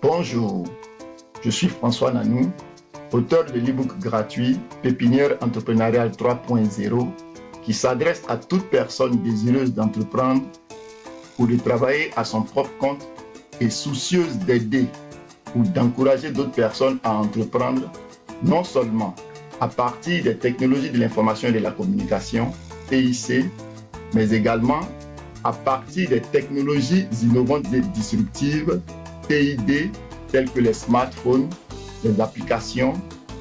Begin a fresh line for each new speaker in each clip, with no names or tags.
Bonjour, je suis François Nanou, auteur de l'e-book gratuit Pépinière entrepreneuriale 3.0 qui s'adresse à toute personne désireuse d'entreprendre ou de travailler à son propre compte et soucieuse d'aider ou d'encourager d'autres personnes à entreprendre, non seulement à partir des technologies de l'information et de la communication, TIC, mais également à partir des technologies innovantes et disruptives, TID, telles que les smartphones, les applications,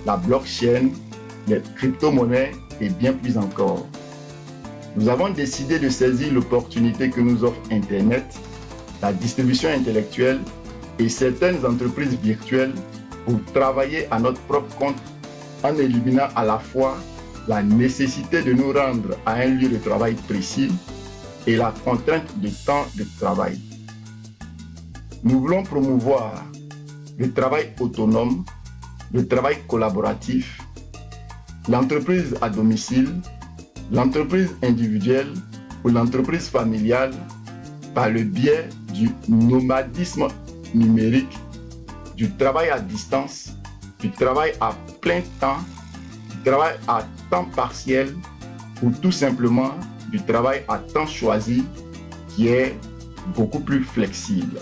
la blockchain, les crypto-monnaies et bien plus encore. Nous avons décidé de saisir l'opportunité que nous offre Internet, la distribution intellectuelle et certaines entreprises virtuelles pour travailler à notre propre compte en éliminant à la fois la nécessité de nous rendre à un lieu de travail précis et la contrainte de temps de travail. Nous voulons promouvoir le travail autonome, le travail collaboratif, l'entreprise à domicile, l'entreprise individuelle ou l'entreprise familiale par le biais du nomadisme numérique, du travail à distance, du travail à plein temps, du travail à temps partiel ou tout simplement du travail à temps choisi qui est beaucoup plus flexible.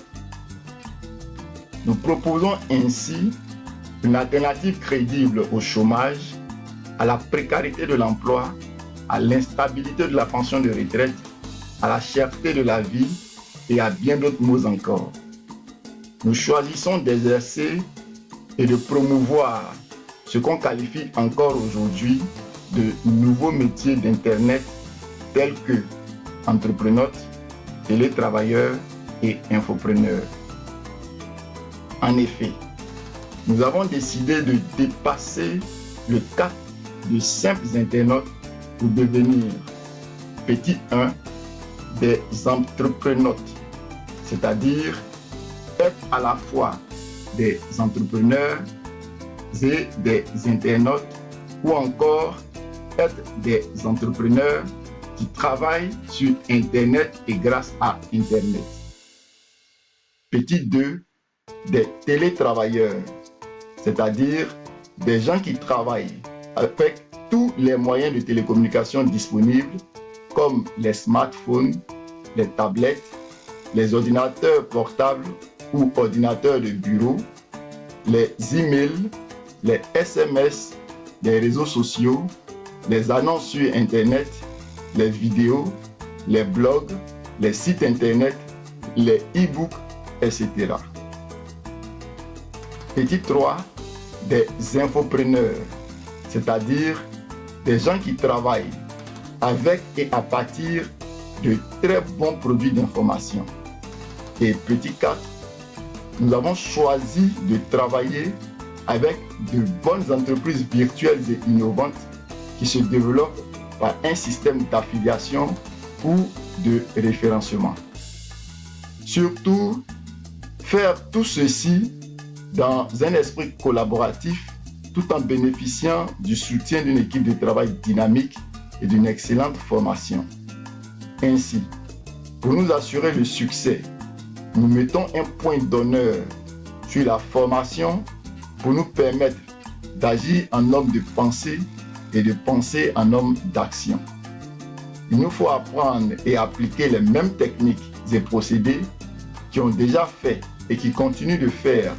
Nous proposons ainsi une alternative crédible au chômage, à la précarité de l'emploi, à l'instabilité de la pension de retraite, à la cherté de la vie et à bien d'autres mots encore. Nous choisissons d'exercer et de promouvoir ce qu'on qualifie encore aujourd'hui de nouveaux métiers d'Internet tels que entrepreneurs, télétravailleurs et infopreneurs. En effet, nous avons décidé de dépasser le cap de simples internautes pour devenir, petit 1, des entrepreneurs, c'est-à-dire être à la fois des entrepreneurs et des internautes ou encore être des entrepreneurs qui travaillent sur Internet et grâce à Internet. Petit 2, des télétravailleurs, c'est-à-dire des gens qui travaillent avec tous les moyens de télécommunication disponibles comme les smartphones, les tablettes, les ordinateurs portables ou ordinateurs de bureau, les emails, les SMS, les réseaux sociaux, les annonces sur Internet, les vidéos, les blogs, les sites Internet, les e-books, etc. Petit 3, des infopreneurs, c'est-à-dire des gens qui travaillent avec et à partir de très bons produits d'information. Et petit 4, nous avons choisi de travailler avec de bonnes entreprises virtuelles et innovantes qui se développent par un système d'affiliation ou de référencement. Surtout, faire tout ceci dans un esprit collaboratif tout en bénéficiant du soutien d'une équipe de travail dynamique et d'une excellente formation. Ainsi, pour nous assurer le succès, nous mettons un point d'honneur sur la formation pour nous permettre d'agir en homme de pensée et de penser en homme d'action. Il nous faut apprendre et appliquer les mêmes techniques et procédés qui ont déjà fait et qui continuent de faire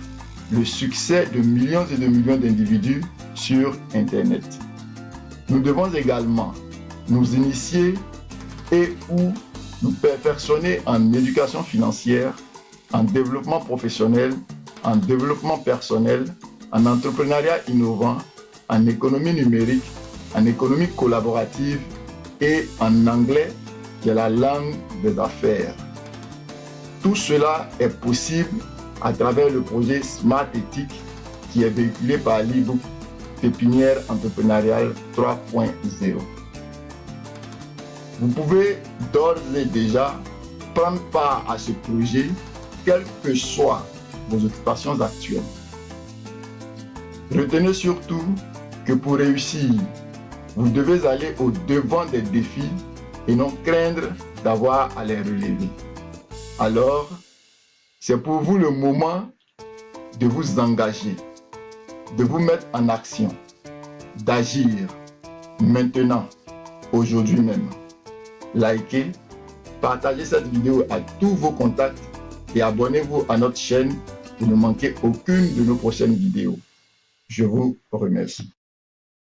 le succès de millions et de millions d'individus sur Internet. Nous devons également nous initier et ou nous perfectionner en éducation financière, en développement professionnel, en développement personnel, en entrepreneuriat innovant, en économie numérique, en économie collaborative et en anglais qui est la langue des affaires. Tout cela est possible à travers le projet Smart Ethic qui est véhiculé par l'e-book Pépinière entrepreneuriale 3.0. Vous pouvez d'ores et déjà prendre part à ce projet, quelles que soient vos occupations actuelles. Retenez surtout que pour réussir, vous devez aller au-devant des défis et non craindre d'avoir à les relever. Alors, c'est pour vous le moment de vous engager, de vous mettre en action, d'agir maintenant, aujourd'hui même. Likez, partagez cette vidéo à tous vos contacts et abonnez-vous à notre chaîne pour ne manquer aucune de nos prochaines vidéos. Je vous remercie.